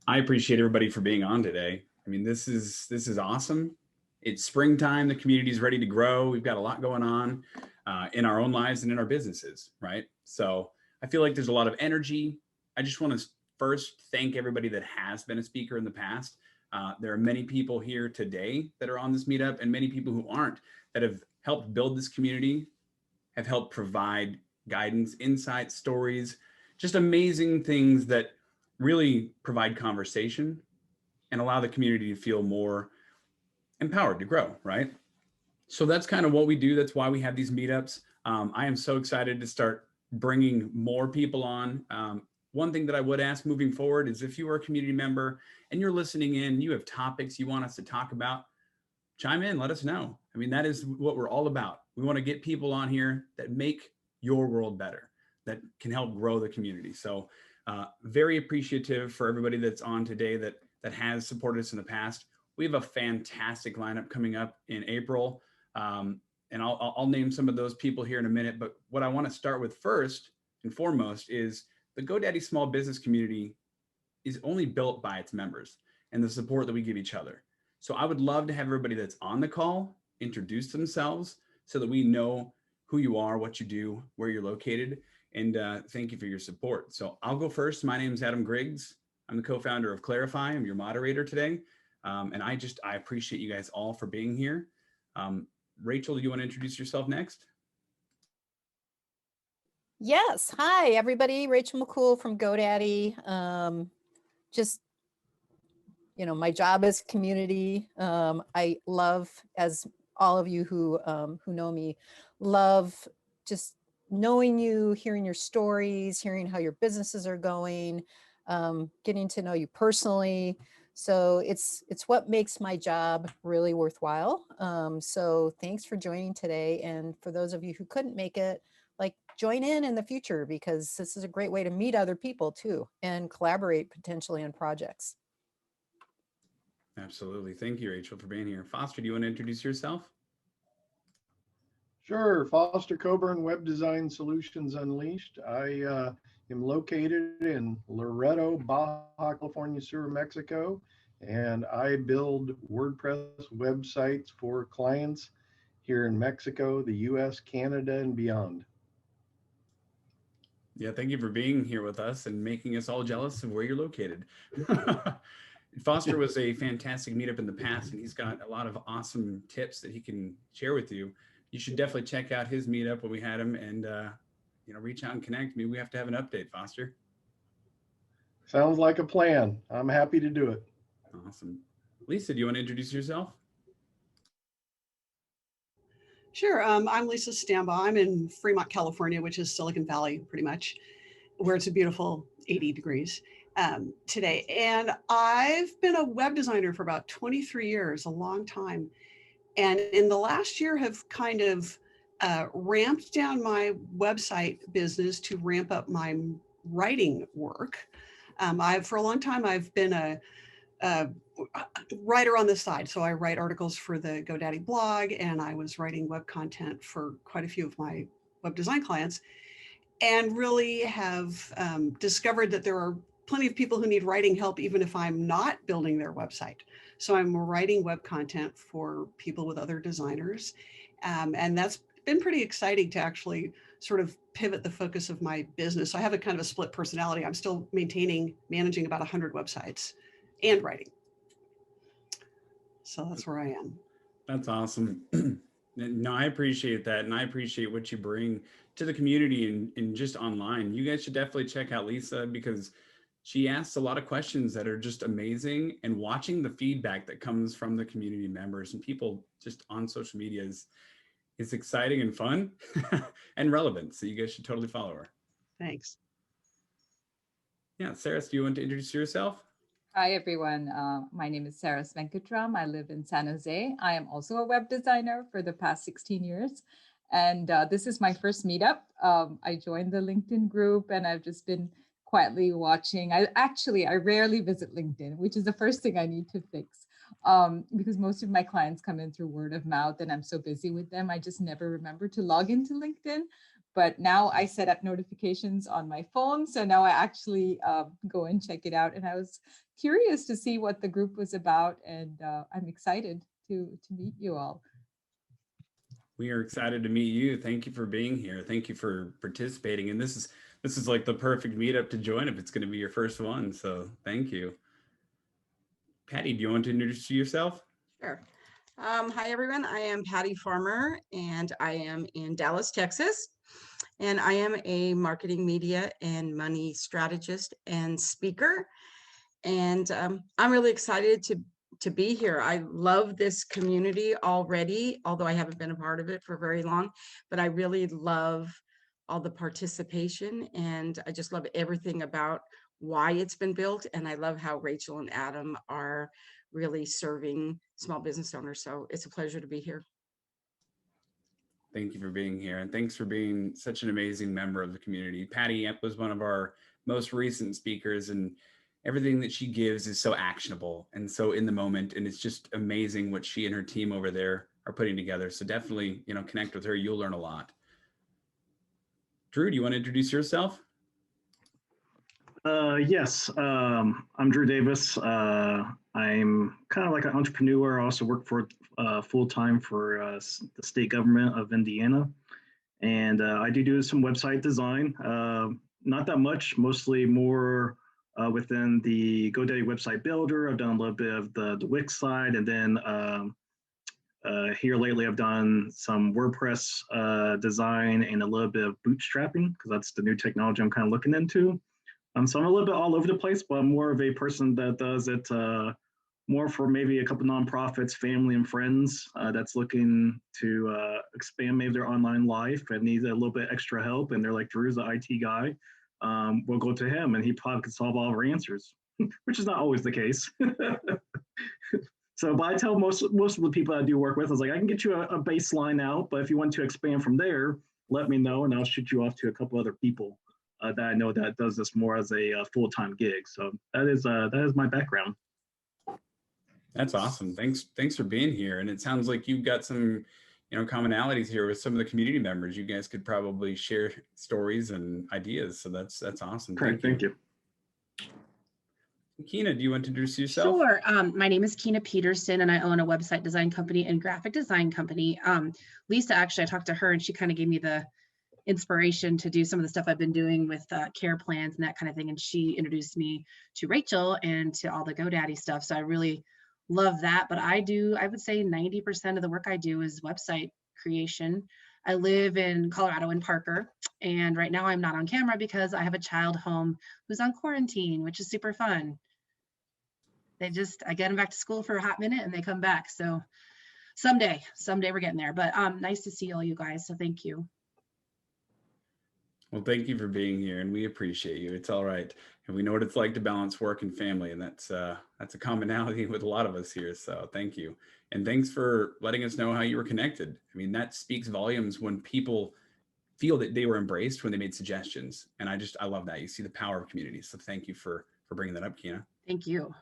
I appreciate everybody for being on today. I mean, this is awesome. It's springtime. The community's ready to grow. We've got a lot going on in our own lives and in our businesses, right? So I feel like there's a lot of energy. I just want to first thank everybody that has been a speaker in the past. There are many people here today that are on this meetup, and many people who aren't that have helped build this community, have helped provide guidance, insights, stories, just amazing things that really provide conversation and allow the community to feel more empowered to grow, right? So that's kind of what we do. That's why we have these meetups. I am so excited to start bringing more people on. One thing that I would ask moving forward is if you are a community member and you're listening in, you have topics you want us to talk about, chime in, let us know. I mean, that is what we're all about. We want to get people on here that make your world better, that can help grow the community. So very appreciative for everybody that's on today that has supported us in the past. We have a fantastic lineup coming up in April. And I'll name some of those people here in a minute. But what I want to start with first and foremost is the GoDaddy small business community is only built by its members and the support that we give each other. So I would love to have everybody that's on the call introduce themselves so that we know who you are, what you do, where you're located, and thank you for your support. So I'll go first. My name is Adam Griggs. I'm the co-founder of CLARAfi. I'm your moderator today. And I appreciate you guys all for being here. Rachel, do you want to introduce yourself next? Yes. Hi, everybody. Rachel McCool from GoDaddy. My job is community. I love, as all of you who know me, love just knowing you, hearing your stories, hearing how your businesses are going, getting to know you personally. So it's what makes my job really worthwhile. So thanks for joining today. And for those of you who couldn't make it, join in the future, because this is a great way to meet other people too and collaborate potentially on projects. Absolutely. Thank you, Rachel, for being here. Foster, do you want to introduce yourself? Sure. Foster Coburn, Web Design Solutions Unleashed. I am located in Loreto, Baja California Sur, Mexico, and I build WordPress websites for clients here in Mexico, the US, Canada, and beyond. Yeah, thank you for being here with us and making us all jealous of where you're located. Foster was a fantastic meetup in the past, and he's got a lot of awesome tips that he can share with you. You should definitely check out his meetup when we had him, and reach out and connect. Maybe we have to have an update, Foster. Sounds like a plan. I'm happy to do it. Awesome. Lisa, do you want to introduce yourself? Sure. I'm Lisa Stambaugh. I'm in Fremont, California, which is Silicon Valley, pretty much, where it's a beautiful 80 degrees today. And I've been a web designer for about 23 years, a long time. And in the last year have kind of ramped down my website business to ramp up my writing work. For a long time, I've been a writer on the side. So I write articles for the GoDaddy blog, and I was writing web content for quite a few of my web design clients, and really have discovered that there are plenty of people who need writing help, even if I'm not building their website. So I'm writing web content for people with other designers. And that's been pretty exciting to actually sort of pivot the focus of my business. So I have a kind of a split personality. I'm still managing about 100 websites and writing. So that's where I am. That's awesome. No, I appreciate that. And I appreciate what you bring to the community and just online. You guys should definitely check out Lisa, because she asks a lot of questions that are just amazing. And watching the feedback that comes from the community members and people just on social media is exciting and fun and relevant. So you guys should totally follow her. Thanks. Yeah, Sarah, do you want to introduce yourself? Hi, everyone. My name is Sarah Svenkatram. I live in San Jose. I am also a web designer for the past 16 years. And this is my first meetup. I joined the LinkedIn group, and I've just been quietly watching. I rarely visit LinkedIn, which is the first thing I need to fix, because most of my clients come in through word of mouth, and I'm so busy with them, I just never remember to log into LinkedIn. But now I set up notifications on my phone. So now I actually go and check it out. And I was curious to see what the group was about, and I'm excited to meet you all. We are excited to meet you. Thank you for being here. Thank you for participating. And this is like the perfect meetup to join if it's going to be your first one. So thank you. Patty, do you want to introduce yourself? Sure. Hi, everyone. I am Patty Farmer, and I am in Dallas, Texas. And I am a marketing, media, and money strategist and speaker. And I'm really excited to be here. I love this community already, although I haven't been a part of it for very long, but I really love all the participation, and I just love everything about why it's been built. And I love how Rachel and Adam are really serving small business owners. So it's a pleasure to be here. Thank you for being here, and thanks for being such an amazing member of the community. Patty was one of our most recent speakers, and everything that she gives is so actionable and so in the moment, and it's just amazing what she and her team over there are putting together. So definitely, connect with her. You'll learn a lot. Drew, do you want to introduce yourself? Yes, I'm Drew Davis. I'm kind of like an entrepreneur. I also work for full-time for the state government of Indiana. And I do some website design, not that much, mostly more within the GoDaddy website builder. I've done a little bit of the Wix side, and then here lately I've done some WordPress design and a little bit of bootstrapping, because that's the new technology I'm kind of looking into. So I'm a little bit all over the place, but I'm more of a person that does it more for maybe a couple nonprofits, family and friends that's looking to expand maybe their online life and needs a little bit extra help. And they're like, Drew's the IT guy. We'll go to him and he probably can solve all of our answers, which is not always the case. So, but I tell most of the people I do work with, I was like, I can get you a baseline out, but if you want to expand from there, let me know and I'll shoot you off to a couple other people that I know that does this more as a full-time gig. So that is my background. That's awesome. Thanks for being here. And it sounds like you've got some, commonalities here with some of the community members. You guys could probably share stories and ideas. So that's awesome. Great, thank you. Keena, do you want to introduce yourself? Sure. My name is Keena Peterson, and I own a website design company and graphic design company. Lisa, actually, I talked to her and she kind of gave me the inspiration to do some of the stuff I've been doing with care plans and that kind of thing. And she introduced me to Rachel and to all the GoDaddy stuff. So I really love that. But I would say 90% of the work I do is website creation. I live in Colorado in Parker. And right now I'm not on camera because I have a child home who's on quarantine, which is super fun. I get them back to school for a hot minute and they come back. So someday we're getting there, but nice to see all you guys. So thank you. Well, thank you for being here, and we appreciate you. It's all right. And we know what it's like to balance work and family, and that's a commonality with a lot of us here. So thank you. And thanks for letting us know how you were connected. I mean, that speaks volumes when people feel that they were embraced when they made suggestions. And I love that. You see the power of community. So thank you for bringing that up, Keena. Thank you.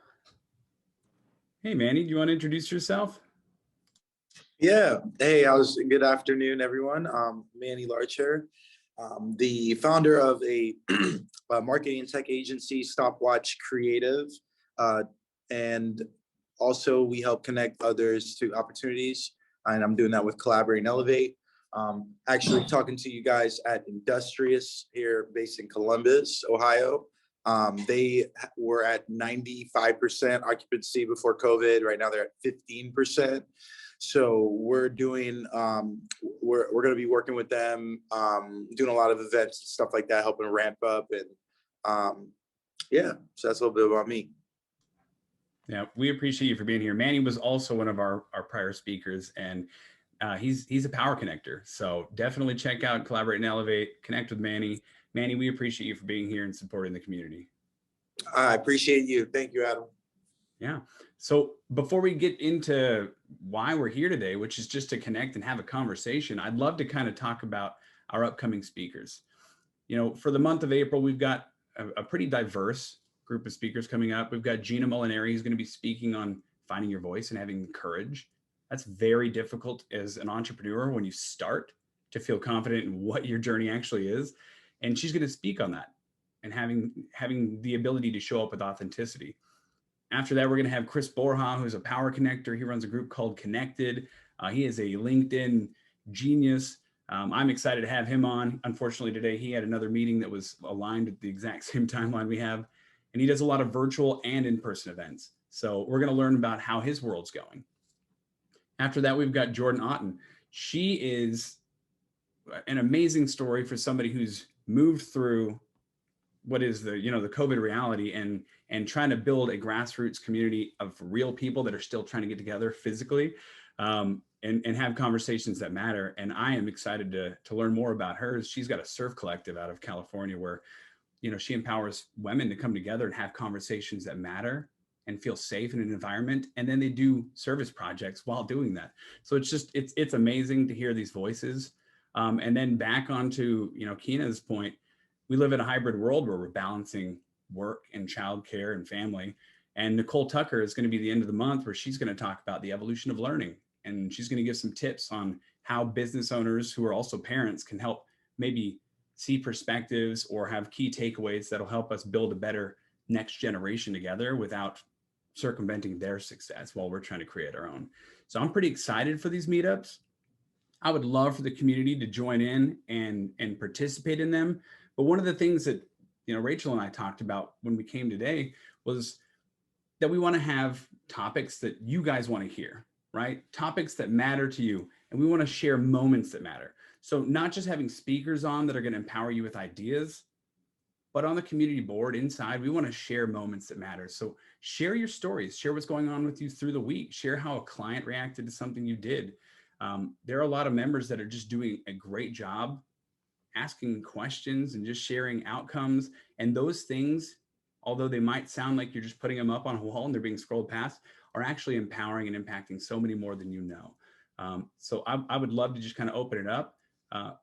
Hey, Manny, do you want to introduce yourself? Yeah. Hey, good afternoon, everyone. Manny Larcher. The founder of a marketing and tech agency, Stopwatch Creative, and also we help connect others to opportunities, and I'm doing that with Collaborate and Elevate. Actually talking to you guys at Industrious here, based in Columbus, Ohio. They were at 95% occupancy before COVID. Right now they're at 15%. So we're doing, we're going to be working with them, doing a lot of events and stuff like that, helping ramp up. And yeah, so that's a little bit about me. Yeah, we appreciate you for being here. Manny was also one of our prior speakers, and he's a power connector. So definitely check out Collaborate and Elevate, connect with Manny. Manny, we appreciate you for being here and supporting the community. I appreciate you. Thank you, Adam. Yeah. So before we get into why we're here today, which is just to connect and have a conversation, I'd love to kind of talk about our upcoming speakers. For the month of April, we've got a pretty diverse group of speakers coming up. We've got Gina Molinari, who's going to be speaking on finding your voice and having courage. That's very difficult as an entrepreneur when you start to feel confident in what your journey actually is. And she's going to speak on that and having the ability to show up with authenticity. After that, we're going to have Chris Borja, who's a power connector. He runs a group called Connected. He is a LinkedIn genius. I'm excited to have him on. Unfortunately, today he had another meeting that was aligned at the exact same timeline we have. And he does a lot of virtual and in-person events. So we're going to learn about how his world's going. After that, we've got Jordan Otten. She is an amazing story for somebody who's moved through what is the COVID reality and trying to build a grassroots community of real people that are still trying to get together physically and have conversations that matter. And I am excited to learn more about hers. She's got a surf collective out of California where, she empowers women to come together and have conversations that matter and feel safe in an environment. And then they do service projects while doing that. So it's amazing to hear these voices. And then back onto, Keena's point, we live in a hybrid world where we're balancing work and childcare and family. And Nicole Tucker is going to be the end of the month where she's going to talk about the evolution of learning. And she's going to give some tips on how business owners who are also parents can help maybe see perspectives or have key takeaways that'll help us build a better next generation together without circumventing their success while we're trying to create our own. So I'm pretty excited for these meetups. I would love for the community to join in and participate in them. But one of the things that, Rachel and I talked about when we came today was that we want to have topics that you guys want to hear, right? Topics that matter to you. And we want to share moments that matter. So not just having speakers on that are going to empower you with ideas, but on the community board inside, we want to share moments that matter. So share your stories, share what's going on with you through the week, share how a client reacted to something you did. There are a lot of members that are just doing a great job asking questions and just sharing outcomes. And those things, although they might sound like you're just putting them up on a wall and they're being scrolled past, are actually empowering and impacting so many more than you know. So I would love to just kind of open it up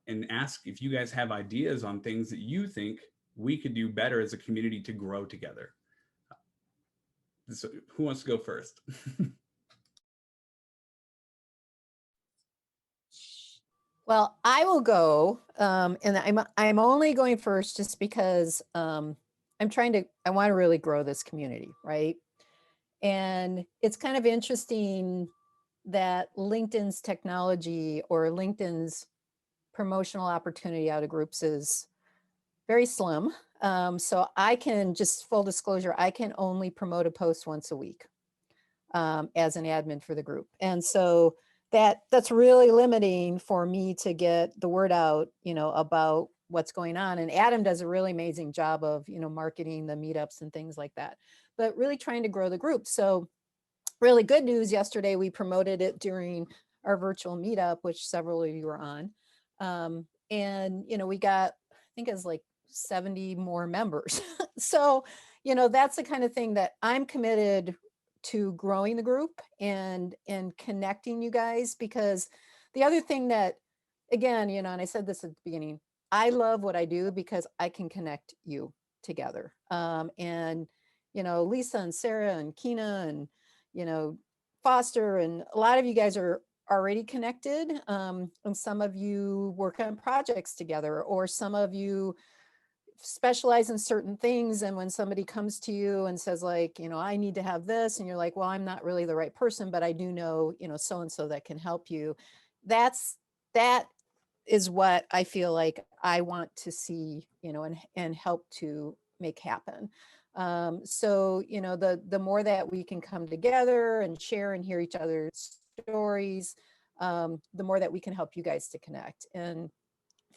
and ask if you guys have ideas on things that you think we could do better as a community to grow together. So who wants to go first? Well, I will go, and I'm only going first just because I want to really grow this community, right? And it's kind of interesting that LinkedIn's technology or LinkedIn's promotional opportunity out of groups is very slim. So I can, just full disclosure, I can only promote a post once a week as an admin for the group. And so that's really limiting for me to get the word out, about what's going on. And Adam does a really amazing job of, marketing the meetups and things like that, but really trying to grow the group. So really good news, yesterday we promoted it during our virtual meetup, which several of you were on. And, we got, I think it was like 70 more members. So, that's the kind of thing that I'm committed to, growing the group and connecting you guys, because the other thing that, again, and I said this at the beginning, I love what I do because I can connect you together. And, Lisa and Sarah and Keena and, Foster, and a lot of you guys are already connected. And some of you work on projects together, or some of you specialize in certain things. And when somebody comes to you and says like, I need to have this, and you're like, well, I'm not really the right person, but I do know, so-and-so that can help you. That is what I feel like I want to see, and help to make happen. So, the more that we can come together and share and hear each other's stories, the more that we can help you guys to connect. And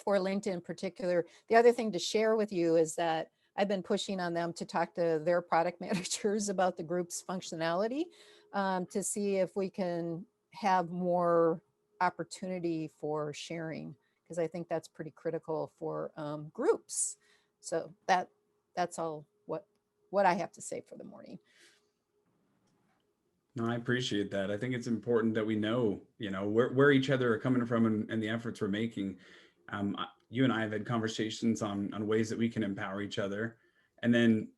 for LinkedIn in particular, the other thing to share with you is that I've been pushing on them to talk to their product managers about the group's functionality, to see if we can have more opportunity for sharing, because I think that's pretty critical for groups. So that's all what I have to say for the morning. No, I appreciate that. I think it's important that we know, where each other are coming from and the efforts we're making. You and I have had conversations on ways that we can empower each other. And then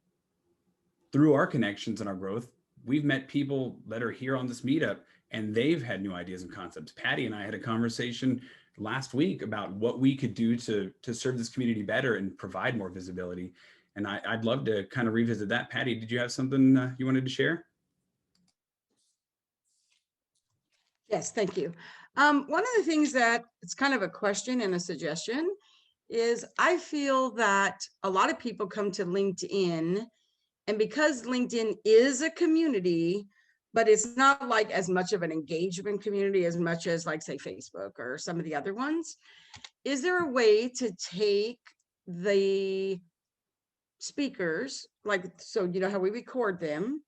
through our connections and our growth, we've met people that are here on this meetup and they've had new ideas and concepts. Patty and I had a conversation last week about what we could do to serve this community better and provide more visibility. And I'd love to kind of revisit that. Patty, did you have something you wanted to share? Yes, thank you. One of the things that it's kind of a question and a suggestion is I feel that a lot of people come to LinkedIn, and because LinkedIn is a community, but it's not like as much of an engagement community as much as like say Facebook or some of the other ones. Is there a way to take the speakers, like, so you know how we record them,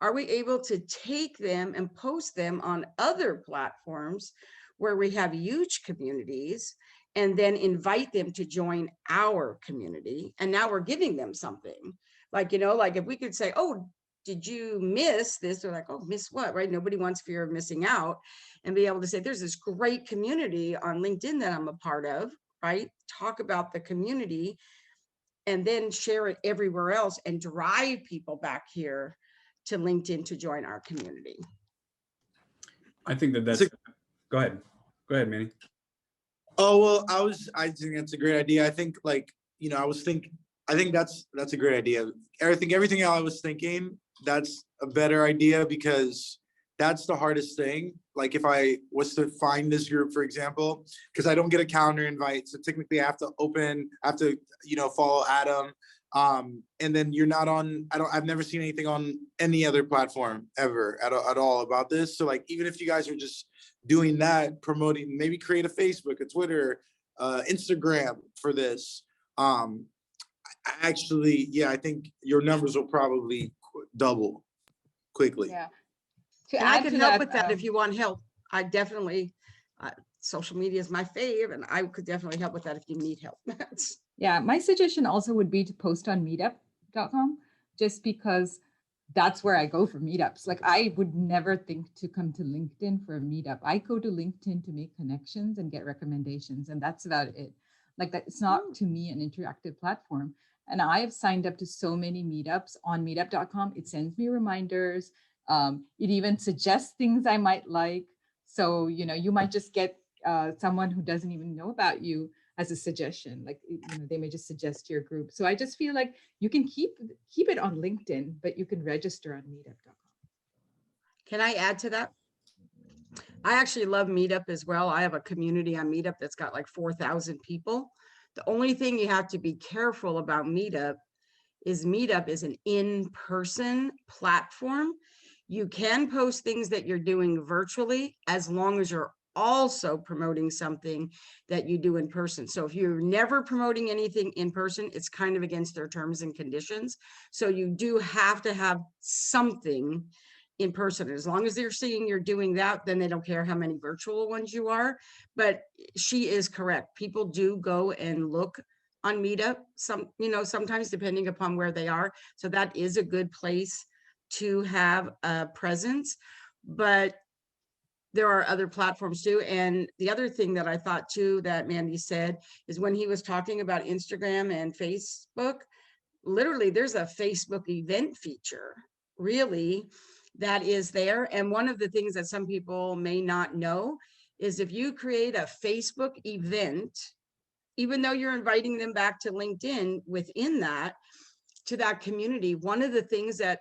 are we able to take them and post them on other platforms where we have huge communities and then invite them to join our community? And now we're giving them something. Like, you know, like if we could say, oh, did you miss this? They're like, oh, miss what, right? Nobody wants fear of missing out. And be able to say, there's this great community on LinkedIn that I'm a part of, right? Talk about the community and then share it everywhere else and drive people back here to LinkedIn to join our community. I think that's, go ahead, Manny. Oh, well, I think that's a great idea. I think like, you know, I think that's a great idea. I think everything I was thinking, that's a better idea because that's the hardest thing. Like if I was to find this group, for example, because I don't get a calendar invite. So technically I have to, you know, follow Adam. And then you're not on, I've never seen anything on any other platform ever at all about this. So like, even if you guys are just doing that, promoting, maybe create a Facebook, a Twitter, Instagram for this. Actually, yeah, I think your numbers will probably double quickly. Yeah. And I could help with that if you want help. I definitely, social media is my fave, and I could definitely help with that if you need help. Yeah, my suggestion also would be to post on meetup.com, just because that's where I go for meetups. Like I would never think to come to LinkedIn for a meetup. I go to LinkedIn to make connections and get recommendations, and that's about it. Like that, it's not to me an interactive platform. And I have signed up to so many meetups on meetup.com. It sends me reminders. It even suggests things I might like. So, you know, you might just get someone who doesn't even know about you as a suggestion. Like, you know, they may just suggest your group. So I just feel like you can keep it on LinkedIn, but you can register on meetup.com. Can I add to that? I actually love Meetup as well. I have a community on Meetup that's got like 4,000 people. The only thing you have to be careful about Meetup is an in-person platform. You can post things that you're doing virtually as long as you're also promoting something that you do in person. So if you're never promoting anything in person, it's kind of against their terms and conditions. So you do have to have something in person. As long as they're seeing you're doing that, then they don't care how many virtual ones you are. But she is correct. People do go and look on Meetup, sometimes depending upon where they are. So that is a good place to have a presence. But there are other platforms too. And the other thing that I thought too that Mandy said is when he was talking about Instagram and Facebook, literally there's a Facebook event feature, really, that is there. And one of the things that some people may not know is if you create a Facebook event, even though you're inviting them back to LinkedIn within that, to that community, one of the things that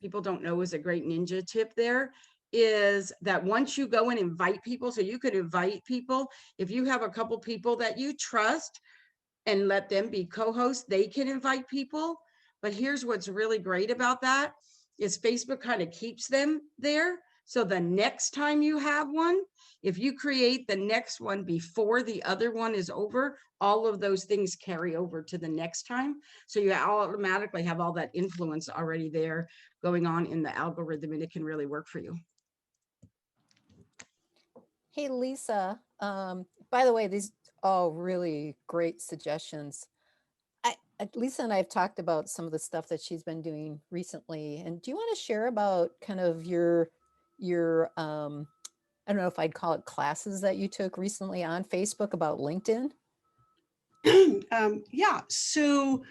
people don't know is a great ninja tip there is that once you go and invite people, so you could invite people, if you have a couple people that you trust and let them be co-hosts, they can invite people. But here's what's really great about that is Facebook kind of keeps them there. So the next time you have one, if you create the next one before the other one is over, all of those things carry over to the next time. So you automatically have all that influence already there going on in the algorithm, and it can really work for you. Hey, Lisa, by the way, these all really great suggestions. Lisa and I have talked about some of the stuff that she's been doing recently. And do you want to share about kind of your I don't know if I'd call it classes that you took recently on Facebook about LinkedIn? Yeah, so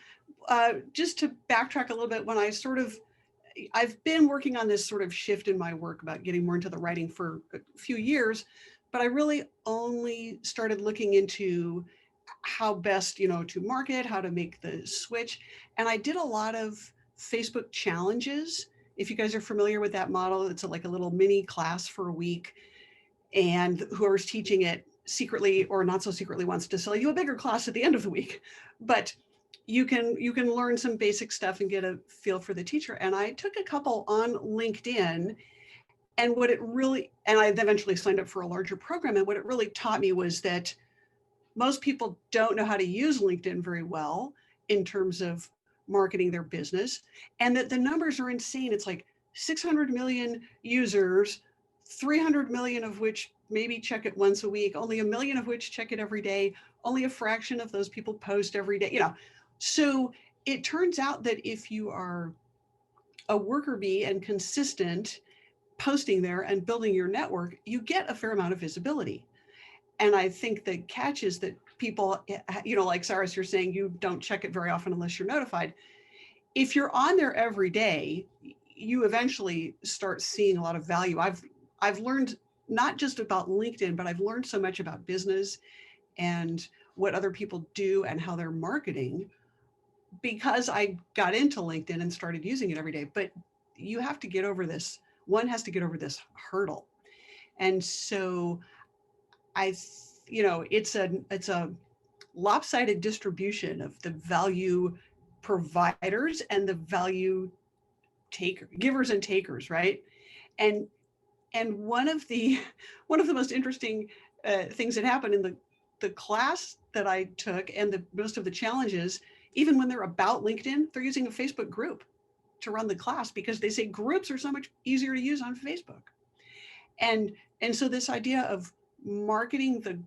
just to backtrack a little bit, when I've been working on this sort of shift in my work about getting more into the writing for a few years, but I really only started looking into how best, you know, to market, how to make the switch. And I did a lot of Facebook challenges. If you guys are familiar with that model, it's like a little mini class for a week. And whoever's teaching it secretly or not so secretly wants to sell you a bigger class at the end of the week. But you can learn some basic stuff and get a feel for the teacher. And I took a couple on LinkedIn, and what it really, and I eventually signed up for a larger program. And what it really taught me was that most people don't know how to use LinkedIn very well in terms of marketing their business, and that the numbers are insane. It's like 600 million users, 300 million of which maybe check it once a week, only 1 million of which check it every day, only a fraction of those people post every day, you know. So it turns out that if you are a worker bee and consistent posting there and building your network, you get a fair amount of visibility. And I think the catch is that people, you know, like Cyrus, you're saying you don't check it very often unless you're notified. If you're on there every day, you eventually start seeing a lot of value. I've learned not just about LinkedIn, but I've learned so much about business and what other people do and how they're marketing because I got into LinkedIn and started using it every day. But you have to get over this. One has to get over this hurdle. And so you know, it's a lopsided distribution of the value providers and the value givers and takers, right? And one of the most interesting things that happened in the class that I took and most of the challenges, even when they're about LinkedIn, they're using a Facebook group to run the class because they say groups are so much easier to use on Facebook. And so this idea of marketing the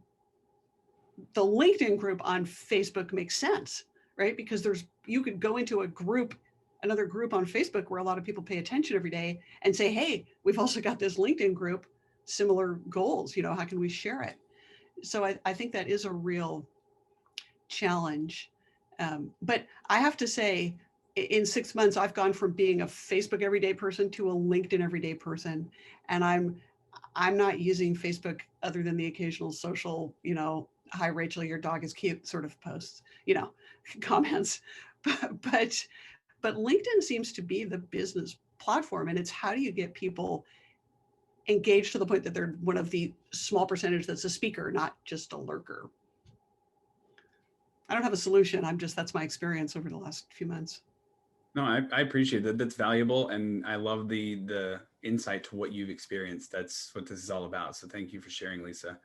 LinkedIn group on Facebook makes sense, right? Because you could go into another group on Facebook where a lot of people pay attention every day and say, hey, we've also got this LinkedIn group, similar goals, you know, how can we share it? So I think that is a real challenge. But I have to say, in 6 months, I've gone from being a Facebook everyday person to a LinkedIn everyday person. And I'm not using Facebook other than the occasional social, you know, hi, Rachel, your dog is cute sort of posts, you know, comments. But LinkedIn seems to be the business platform. And it's how do you get people engaged to the point that they're one of the small percentage that's a speaker, not just a lurker. I don't have a solution. That's my experience over the last few months. No, I appreciate that. That's valuable. And I love the insight to what you've experienced. That's what this is all about. So thank you for sharing, Lisa.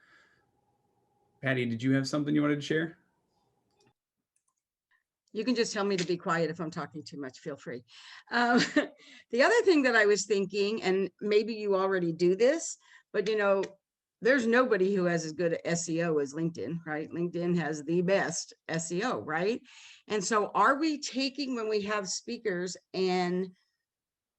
Patty, did you have something you wanted to share? You can just tell me to be quiet if I'm talking too much, feel free. The other thing that I was thinking, and maybe you already do this, but you know, there's nobody who has as good SEO as LinkedIn, right? LinkedIn has the best SEO, right? And so are we taking, when we have speakers and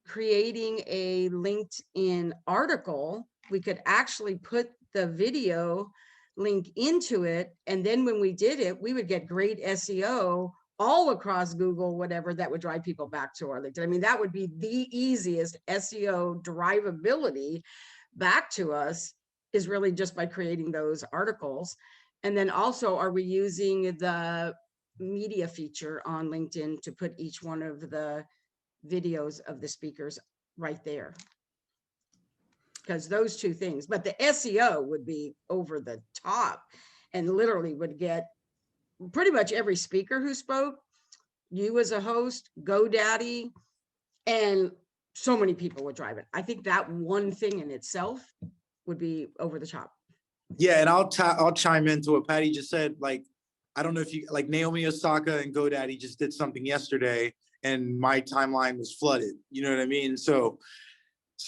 creating a LinkedIn article, we could actually put the video link into it. And then when we did it, we would get great SEO all across Google, whatever, that would drive people back to our LinkedIn. I mean, that would be the easiest SEO drivability back to us, is really just by creating those articles. And then also, are we using the media feature on LinkedIn to put each one of the videos of the speakers right there? Because those two things, but the SEO would be over the top and literally would get pretty much every speaker who spoke, you as a host, GoDaddy, and so many people would drive it. I think that one thing in itself would be over the top. Yeah, and I'll chime into what Patty just said. Like, I don't know if you, like, Naomi Osaka and GoDaddy just did something yesterday and my timeline was flooded. You know what I mean? So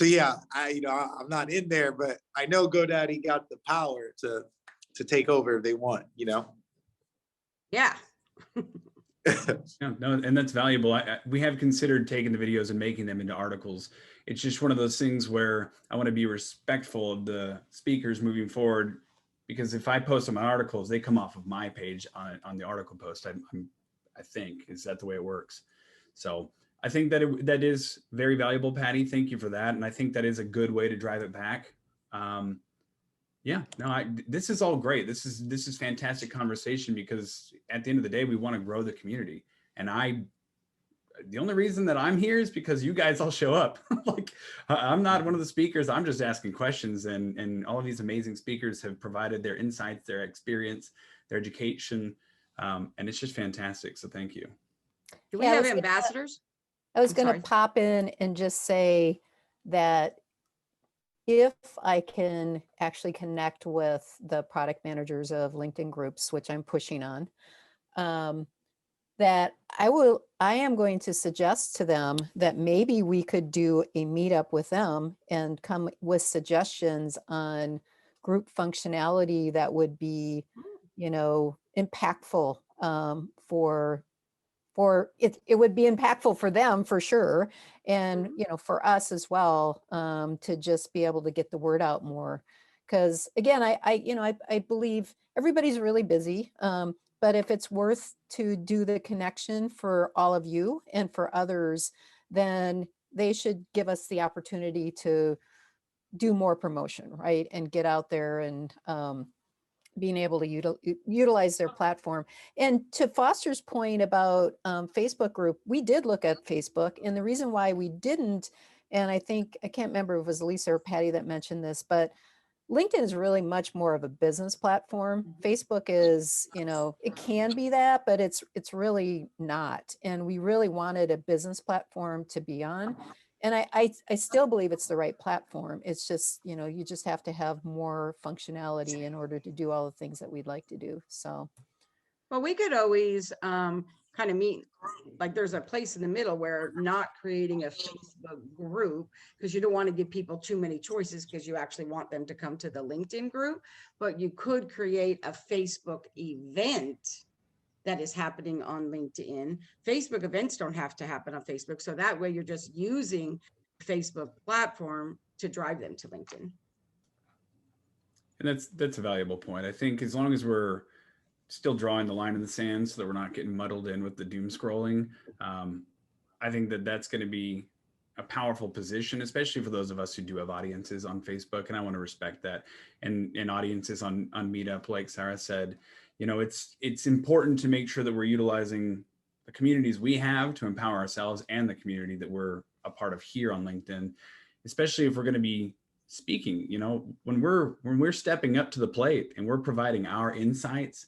yeah, I'm not in there, but I know GoDaddy got the power to take over if they want, you know? Yeah. Yeah, no, and that's valuable. We have considered taking the videos and making them into articles. It's just one of those things where I want to be respectful of the speakers moving forward, because if I post them on articles, they come off of my page on the article post. I think, is that the way it works? So I think that that is very valuable, Patty. Thank you for that. And I think that is a good way to drive it back. Yeah, no, this is all great. This is fantastic conversation, because at the end of the day, we want to grow the community. And the only reason that I'm here is because you guys all show up. Like, I'm not one of the speakers. I'm just asking questions, and all of these amazing speakers have provided their insights, their experience, their education, and it's just fantastic. So thank you. Do we Yeah, have ambassadors? I was I'm going to sorry. pop in and just say that if I can actually connect with the product managers of LinkedIn groups, which I'm pushing on, that I am going to suggest to them that maybe we could do a meetup with them and come with suggestions on group functionality that would be, impactful for it would be impactful for them for sure. And, for us as well, to just be able to get the word out more. Because again, I believe everybody's really busy. But if it's worth to do the connection for all of you and for others, then they should give us the opportunity to do more promotion, right? And get out there and being able to utilize their platform. And to Foster's point about Facebook group, we did look at Facebook, and the reason why we didn't, and I can't remember if it was Lisa or Patty that mentioned this, but LinkedIn is really much more of a business platform. Facebook is, it can be that, but it's really not. And we really wanted a business platform to be on. And I still believe it's the right platform. It's just, you just have to have more functionality in order to do all the things that we'd like to do. So. Well, we could always kind of meet, like there's a place in the middle where not creating a Facebook group, because you don't want to give people too many choices, because you actually want them to come to the LinkedIn group, but you could create a Facebook event that is happening on LinkedIn. Facebook events don't have to happen on Facebook. So that way you're just using Facebook platform to drive them to LinkedIn. And that's a valuable point. I think as long as we're still drawing the line in the sand so that we're not getting muddled in with the doom scrolling, I think that's going to be a powerful position, especially for those of us who do have audiences on Facebook. And I want to respect that. And audiences on Meetup, like Sarah said, it's important to make sure that we're utilizing the communities we have to empower ourselves and the community that we're a part of here on LinkedIn, especially if we're going to be speaking. When we're stepping up to the plate and we're providing our insights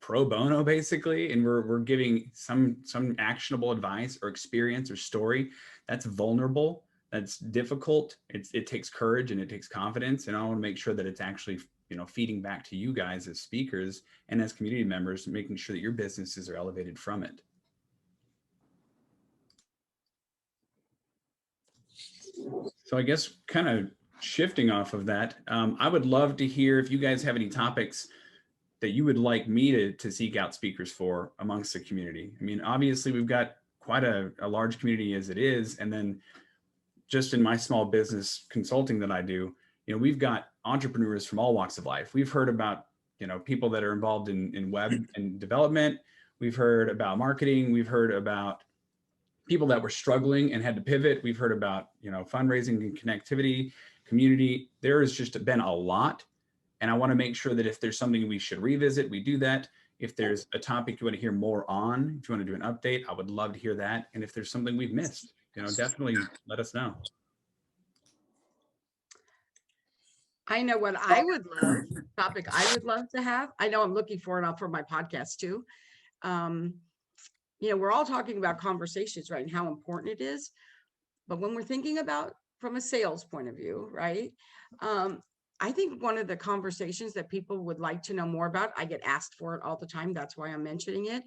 pro bono basically, and we're giving some actionable advice or experience or story, that's vulnerable, that's difficult, it takes courage and it takes confidence, and I want to make sure that it's actually feeding back to you guys as speakers and as community members, making sure that your businesses are elevated from it. So I guess kind of shifting off of that, I would love to hear if you guys have any topics that you would like me to seek out speakers for amongst the community. I mean, obviously we've got quite a large community as it is. And then just in my small business consulting that I do, we've got entrepreneurs from all walks of life. We've heard about, people that are involved in web and development. We've heard about marketing. We've heard about people that were struggling and had to pivot. We've heard about, fundraising and connectivity, community. There has just been a lot. And I want to make sure that if there's something we should revisit, we do that. If there's a topic you want to hear more on, if you want to do an update, I would love to hear that. And if there's something we've missed, definitely let us know. I know what I would love, topic I would love to have. I know I'm looking for it for my podcast too. We're all talking about conversations, right? And how important it is. But when we're thinking about from a sales point of view, right? I think one of the conversations that people would like to know more about, I get asked for it all the time, that's why I'm mentioning it,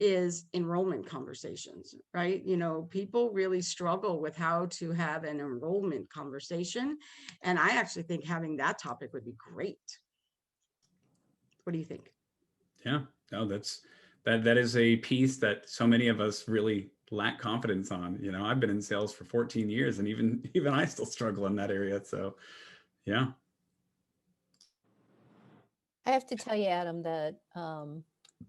is enrollment conversations, right? People really struggle with how to have an enrollment conversation. And I actually think having that topic would be great. What do you think? Yeah, no, that is a piece that so many of us really lack confidence on. I've been in sales for 14 years and even I still struggle in that area. So yeah. I have to tell you, Adam, that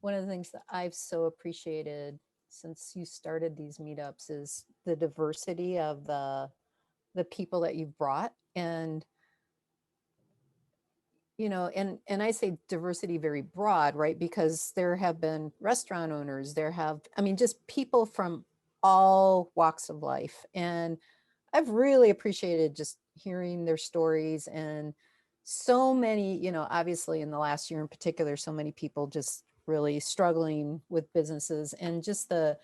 one of the things that I've so appreciated since you started these meetups is the diversity of the people that you've brought. And you know, and I say diversity very broad, right? Because there have been restaurant owners, I mean, just people from all walks of life. And I've really appreciated just hearing their stories, and so many, you know, obviously in the last year in particular, so many people just really struggling with businesses, and just the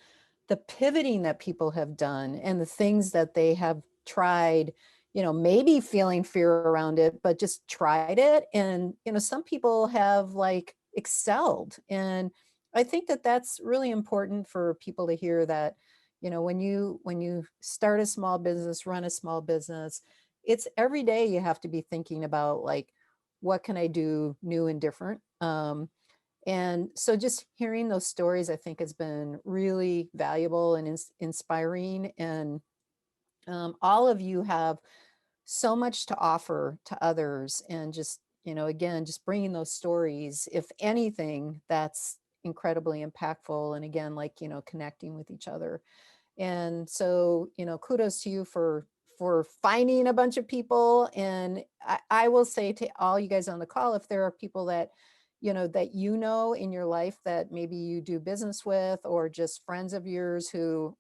pivoting that people have done and the things that they have tried, you know, maybe feeling fear around it, but just tried it. And, you know, some people have like excelled. And I think that that's really important for people to hear, that, you know, when you start a small business, run a small business, it's every day you have to be thinking about like, what can I do new and different? And so just hearing those stories, I think, has been really valuable and inspiring. And all of you have so much to offer to others. And just, you know, again, just bringing those stories, if anything, that's incredibly impactful. And again, like, you know, connecting with each other. And so, you know, kudos to you for finding a bunch of people. And I will say to all you guys on the call, if there are people that, you know in your life that maybe you do business with, or just friends of yours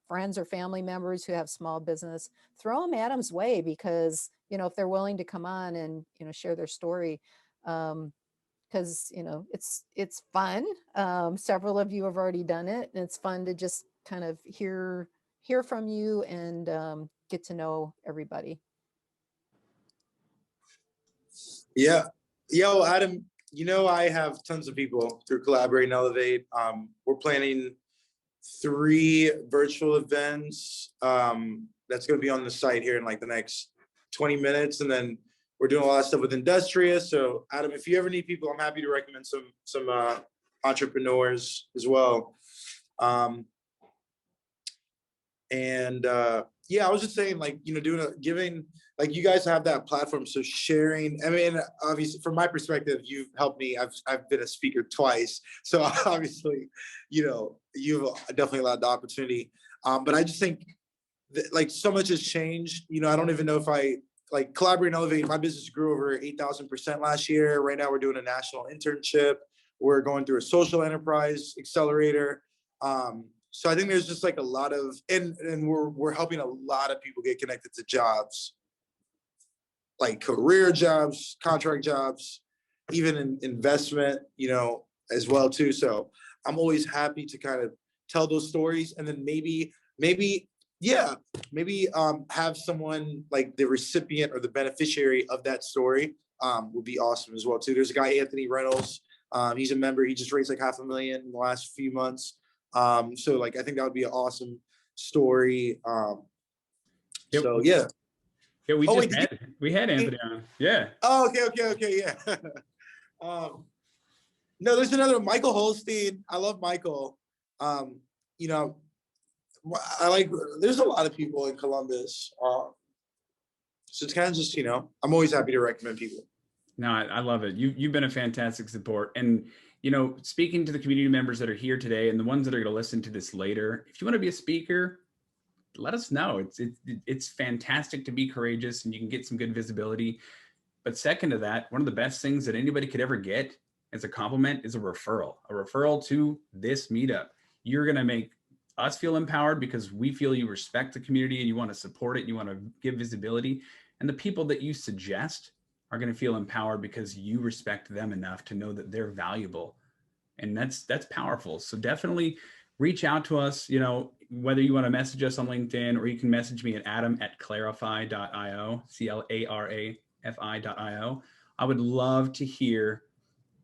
friends or family members who have small business, throw them Adam's way, because, you know, if they're willing to come on and, you know, share their story, because, you know, it's fun. Several of you have already done it, and it's fun to just kind of hear from you, and get to know everybody. Yeah. Yo, Adam, you know, I have tons of people through Collaborate and Elevate. We're planning 3 virtual events. That's going to be on the site here in like the next 20 minutes. And then we're doing a lot of stuff with Industrious. So Adam, if you ever need people, I'm happy to recommend some entrepreneurs as well. Yeah, I was just saying, like, you know, giving, like, you guys have that platform, so sharing. I mean, obviously, from my perspective, you've helped me. I've been a speaker twice, so obviously, you know, you've definitely allowed the opportunity. But I just think that, like, so much has changed. You know, I don't even know if I like Collaborate and Elevate. My business grew over 8,000% last year. Right now, we're doing a national internship. We're going through a social enterprise accelerator. So I think there's just like a lot of, and we're helping a lot of people get connected to jobs, like career jobs, contract jobs, even in investment, you know, as well too. So I'm always happy to kind of tell those stories, and then maybe have someone like the recipient or the beneficiary of that story would be awesome as well too. There's a guy, Anthony Reynolds. He's a member. He just raised like $500,000 in the last few months. So like, I think that would be an awesome story. So yeah. Yeah, we had Anthony on. Yeah. Oh, okay, yeah. No, there's another Michael Holstein. I love Michael. You know, there's a lot of people in Columbus. So it's kind of just, you know, I'm always happy to recommend people. No, I love it. You've been a fantastic support. And, you know, speaking to the community members that are here today and the ones that are going to listen to this later, if you want to be a speaker, let us know. It's fantastic to be courageous, and you can get some good visibility. But second to that, one of the best things that anybody could ever get as a compliment is a referral to this meetup. You're going to make us feel empowered because we feel you respect the community and you want to support it. You want to give visibility, and the people that you suggest are going to feel empowered because you respect them enough to know that they're valuable. And that's powerful. So definitely reach out to us, you know, whether you want to message us on LinkedIn, or you can message me at adam@clarafi.io, CLARAFI.io. I would love to hear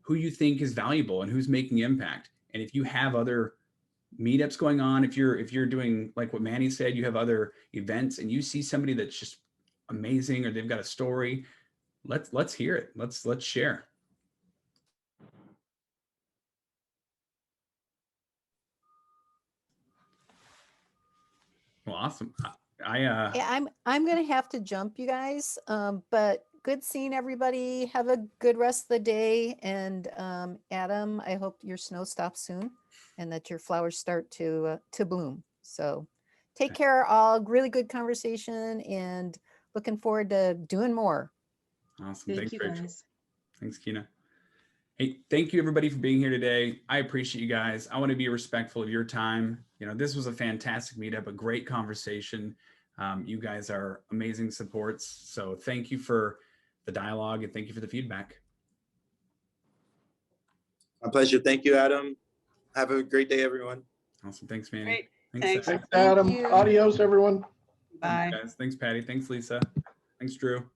who you think is valuable and who's making impact. And if you have other meetups going on, if you're doing like what Manny said, you have other events and you see somebody that's just amazing, or they've got a story, let's hear it. Let's share. Well, awesome. Yeah, I'm gonna have to jump, you guys. But good seeing everybody. Have a good rest of the day. And Adam, I hope your snow stops soon, and that your flowers start to bloom. So take care, all. Really good conversation, and looking forward to doing more. Awesome. Thank Thanks, you, Rachel. guys. Thanks, Kina. Hey, thank you everybody for being here today. I appreciate you guys. I want to be respectful of your time. You know, this was a fantastic meetup, a great conversation. You guys are amazing supports. So thank you for the dialogue and thank you for the feedback. My pleasure. Thank you, Adam. Have a great day, everyone. Awesome. Thanks, Manny. Great. Thanks, Thanks. Sarah. Thanks, Adam. you. Adios, everyone. Bye. Thanks, guys. Thanks, Patty. Thanks, Lisa. Thanks, Drew.